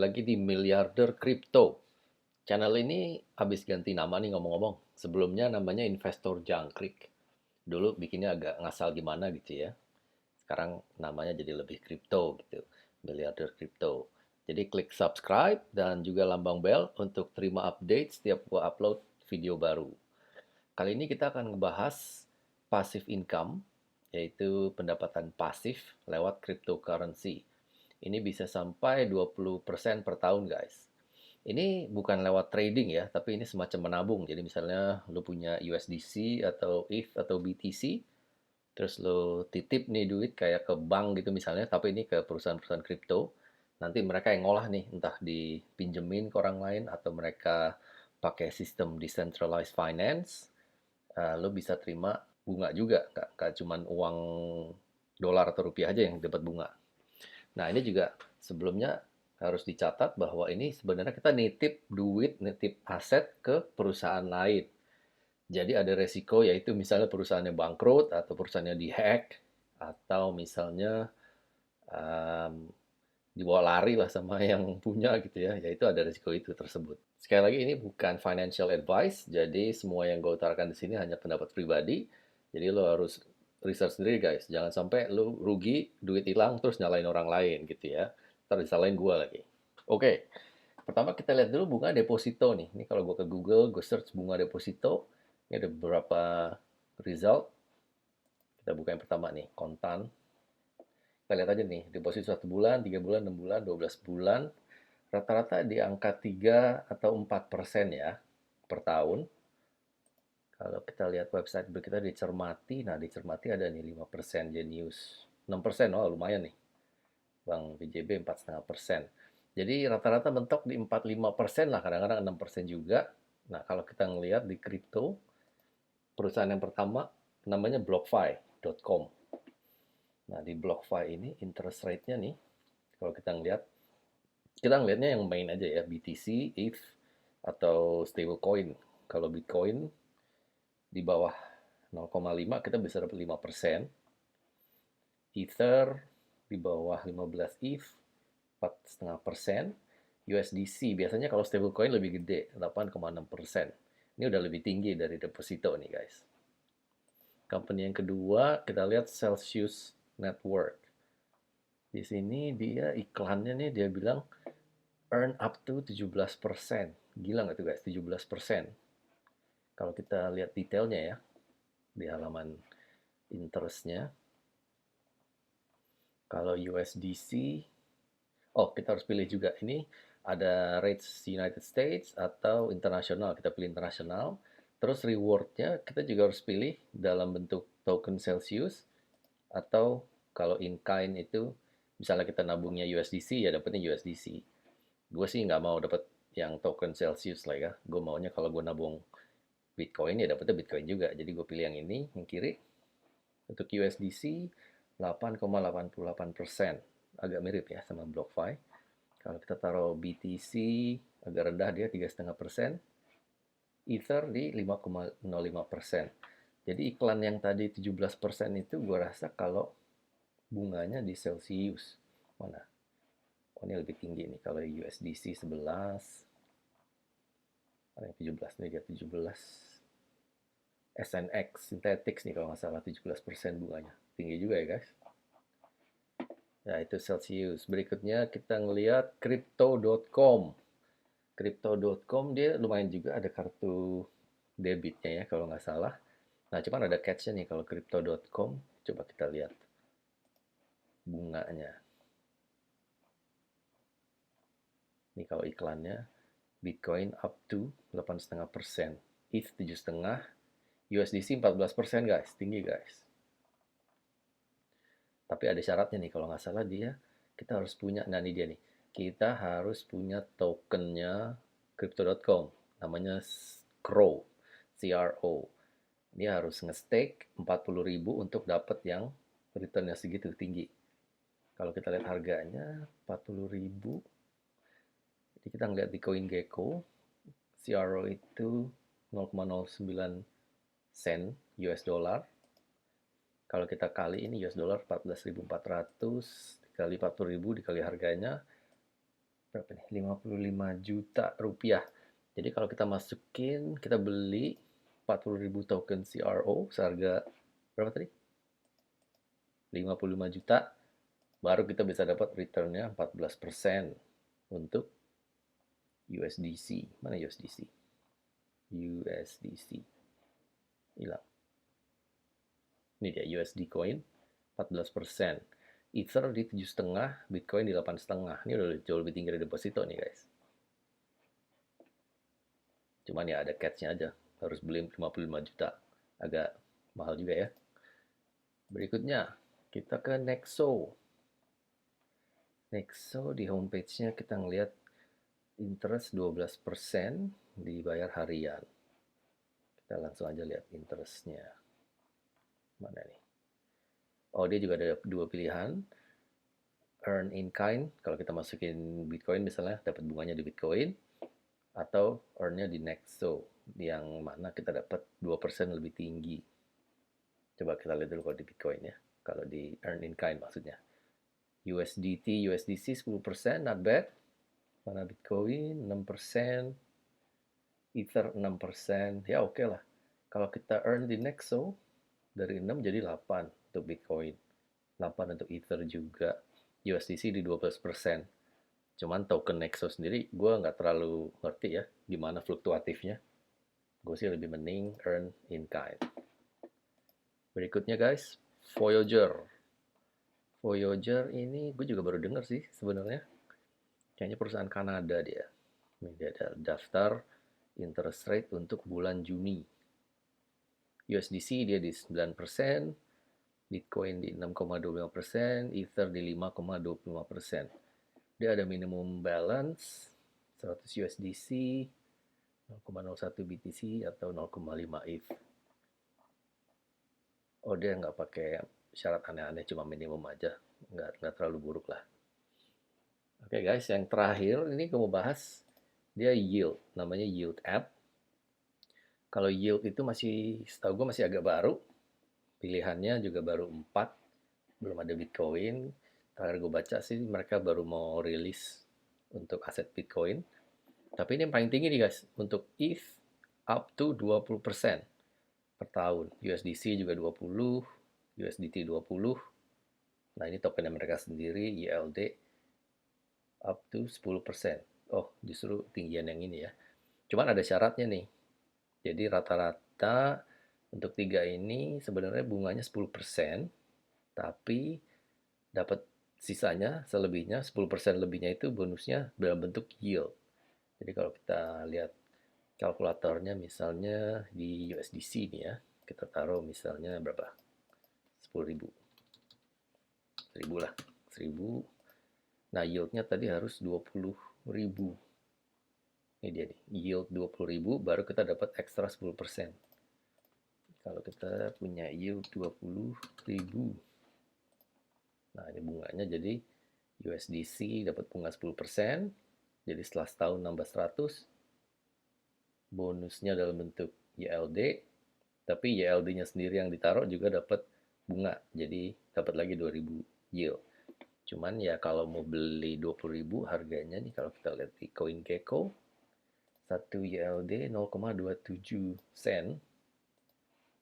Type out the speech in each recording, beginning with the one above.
Lagi di Miliarder Crypto. Channel ini habis ganti nama nih ngomong-ngomong. Sebelumnya namanya Investor Jangkrik. Dulu bikinnya agak ngasal gimana gitu ya. Sekarang namanya jadi lebih kripto gitu. Miliarder Crypto. Jadi klik subscribe dan juga lambang bell untuk terima update setiap gua upload video baru. Kali ini kita akan ngebahas passive income, yaitu pendapatan pasif lewat cryptocurrency. Ini bisa sampai 20% per tahun, guys. Ini bukan lewat trading ya, tapi ini semacam menabung. Jadi misalnya lu punya USDC atau ETH atau BTC, terus lu titip nih duit kayak ke bank gitu misalnya, tapi ini ke perusahaan-perusahaan kripto. Nanti mereka yang ngolah nih, entah dipinjemin ke orang lain atau mereka pakai sistem decentralized finance. Lu bisa terima bunga juga, nggak cuman uang dolar atau rupiah aja yang dapat bunga. Nah, ini juga sebelumnya harus dicatat bahwa ini sebenarnya kita nitip duit, nitip aset ke perusahaan lain. Jadi ada resiko yaitu misalnya perusahaannya bangkrut atau perusahaannya dihack atau misalnya um, dibawa lari lah sama yang punya gitu ya, yaitu ada resiko itu tersebut. Sekali lagi ini bukan financial advice, jadi semua yang gue utarakan di sini hanya pendapat pribadi. Jadi lo harus research sendiri guys, jangan sampai lo rugi, duit hilang terus nyalain orang lain gitu ya. Ntar disalahin gue lagi. Oke, pertama kita lihat dulu bunga deposito nih. Ini kalau gue ke Google, gue search bunga deposito, ini ada beberapa result. Kita buka yang pertama nih, kontan. Kita lihat aja nih, deposito 1 bulan, 3 bulan, 6 bulan, 12 bulan. Rata-rata di angka 3 atau 4% ya per tahun. Kalau kita lihat website kita dicermati, nah dicermati ada nih 5% Genius. 6%, oh lumayan nih. Bank BJB 4,5%. Jadi rata-rata mentok di 4-5% lah, kadang-kadang 6% juga. Nah kalau kita ngelihat di kripto, perusahaan yang pertama namanya BlockFi.com. Nah di BlockFi ini interest rate-nya nih, kalau kita ngelihatnya yang main aja ya, BTC, ETH, atau stablecoin. Kalau Bitcoin di bawah 0,5 kita bisa dapat 5%. Ether di bawah 15 ETH 4,5%. USDC biasanya kalau stablecoin lebih gede 8,6%. Ini udah lebih tinggi dari deposito nih guys. Company yang kedua kita lihat Celsius Network. Di sini dia iklannya nih dia bilang earn up to 17%. Gila nggak tuh guys, 17%. Kalau kita lihat detailnya ya, di halaman interestnya. Kalau USDC, oh kita harus pilih juga ini ada rates United States atau internasional. Kita pilih internasional. Terus rewardnya kita juga harus pilih dalam bentuk token Celsius atau kalau in kind itu misalnya kita nabungnya USDC ya dapatnya USDC. Gue sih nggak mau dapat yang token Celsius lah ya. Gue maunya kalau gue nabung Bitcoin ya dapetnya Bitcoin juga. Jadi gue pilih yang ini, yang kiri. Untuk USDC 8,88%. Agak mirip ya sama BlockFi. Kalau kita taruh BTC agak rendah dia 3,5%. Ether di 5,05%. Jadi iklan yang tadi 17% itu gue rasa kalau bunganya di Celsius. Mana? Oh ini lebih tinggi nih. Kalau USDC 11. Ada yang 17 nih dia 17. SNX Synthetics nih kalau nggak salah 17% bunganya. Tinggi juga ya guys. Ya itu Celsius. Berikutnya kita ngelihat Crypto.com. Crypto.com dia lumayan juga ada kartu debitnya ya kalau nggak salah. Nah cuman ada catch-nya nih kalau Crypto.com. Coba kita lihat bunganya. Ini kalau iklannya Bitcoin up to 8,5%. ETH 7,5%. USDC 14% guys. Tinggi guys. Tapi ada syaratnya nih kalau nggak salah dia kita harus punya, nah ini dia nih, kita harus punya tokennya crypto.com namanya CRO, CRO. Dia harus nge-stake 40.000 untuk dapat yang returnnya segitu tinggi. Kalau kita lihat harganya 40.000, jadi kita ngeliat di CoinGecko CRO itu 0,09 sen US dollar. Kalau kita kali ini US dollar 14.400 dikali 40.000 dikali harganya berapa nih? 55 juta rupiah. Jadi kalau kita masukin, kita beli 40.000 token CRO seharga berapa tadi? 55 juta, baru kita bisa dapat returnnya 14% untuk USDC. Mana USDC? USDC. Hilang. Ini dia USD coin 14%. Ether di 7,5, Bitcoin di 8,5. Ini udah jauh lebih tinggi dari deposito nih guys. Cuman ya ada catch-nya aja. Harus beli 55 juta. Agak mahal juga ya. Berikutnya, kita ke Nexo. Nexo di homepage-nya kita ngelihat interest 12% dibayar harian. Kita langsung aja lihat interest-nya. Mana nih? Oh, dia juga ada dua pilihan. Earn in kind, kalau kita masukin Bitcoin misalnya, dapat bunganya di Bitcoin. Atau earn-nya di Nexo, yang mana kita dapat 2% lebih tinggi. Coba kita lihat dulu kalau di Bitcoin ya. Kalau di earn in kind maksudnya. USDT, USDC 10%, not bad. Mana Bitcoin 6%, Ether 6%, ya oke lah. Kalau kita earn di Nexo, dari 6 jadi 8 untuk Bitcoin. 8 untuk Ether juga. USDC di 12%. Cuman token Nexo sendiri gue nggak terlalu ngerti ya gimana fluktuatifnya. Gue sih lebih mending earn in kind. Berikutnya guys, Voyager. Voyager ini gue juga baru denger sih sebenarnya. Kayaknya perusahaan Kanada dia. Ini dia ada daftar interest rate untuk bulan Juni. USDC dia di 9%, Bitcoin di 6,25%, Ether di 5,25%. Dia ada minimum balance 100 USDC, 0,01 BTC atau 0,5 ETH. Oh, dia nggak pakai syarat aneh-aneh, cuma minimum aja. Nggak terlalu buruk lah. Oke guys, yang terakhir ini gue mau bahas, dia yield, namanya yield app. Kalau yield itu masih, setahu gue masih agak baru, pilihannya juga baru 4, belum ada Bitcoin. Terakhir gue baca sih mereka baru mau rilis untuk aset Bitcoin. Tapi ini yang paling tinggi nih guys, untuk ETH up to 20% per tahun. USDC juga 20, USDT 20. Nah ini tokennya mereka sendiri, YLD up to 10%. Oh justru tinggian yang ini ya. Cuman ada syaratnya nih. Jadi rata-rata untuk tiga ini sebenarnya bunganya 10%, tapi dapat sisanya selebihnya 10% lebihnya itu bonusnya dalam bentuk yield. Jadi kalau kita lihat kalkulatornya misalnya di USDC nih ya, kita taruh misalnya berapa? 10.000. 1.000 lah. 1.000. Nah, yieldnya tadi harus 20.000. Ini dia nih, yield 20.000 baru kita dapat ekstra 10%. Kalau kita punya yield 20.000. Nah, ini bunganya jadi USDC dapat bunga 10%. Jadi setelah setahun nambah 100. Bonusnya dalam bentuk YLD. Tapi YLD-nya sendiri yang ditaruh juga dapat bunga. Jadi dapat lagi 2.000 yield. Cuman ya kalau mau beli 20.000 harganya nih kalau kita lihat di CoinGecko 1 YLD 0,27 sen.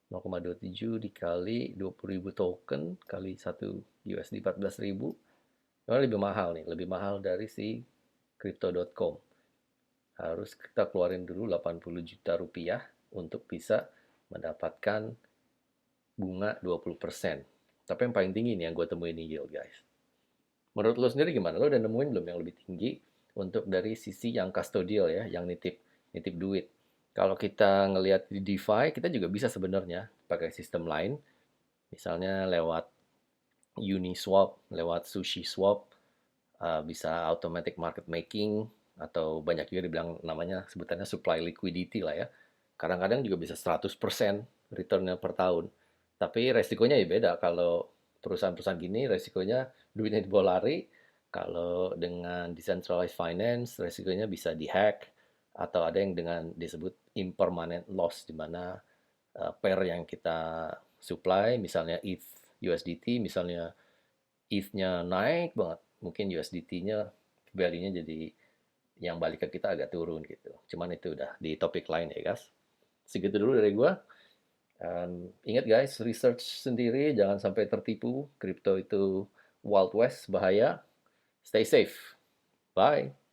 0,27 dikali 20.000 token kali 1 USD 14.000. Memang lebih mahal nih, lebih mahal dari si crypto.com. Harus kita keluarin dulu 80 juta rupiah untuk bisa mendapatkan bunga 20%. Tapi yang paling tinggi nih yang gue temuin nih yield guys. Menurut lo sendiri gimana? Lo udah nemuin belum yang lebih tinggi untuk dari sisi yang custodial ya, yang nitip duit. Kalau kita ngelihat di DeFi, kita juga bisa sebenarnya pakai sistem lain. Misalnya lewat Uniswap, lewat SushiSwap, bisa automatic market making, atau banyak juga dibilang namanya sebutannya supply liquidity lah ya. Kadang-kadang juga bisa 100% returnnya per tahun. Tapi resikonya ya beda. Kalau perusahaan-perusahaan gini resikonya duitnya dibawa lari. Kalau dengan decentralized finance resikonya bisa dihack atau ada yang dengan disebut impermanent loss di mana pair yang kita supply misalnya ETH USDT misalnya ETH-nya naik banget, mungkin USDT-nya value-nya jadi yang balik ke kita agak turun gitu. Cuman itu udah di topik lain ya guys. Segitu dulu dari gua. Ingat guys, research sendiri, jangan sampai tertipu. Crypto itu Wild West, bahaya. Stay safe. Bye.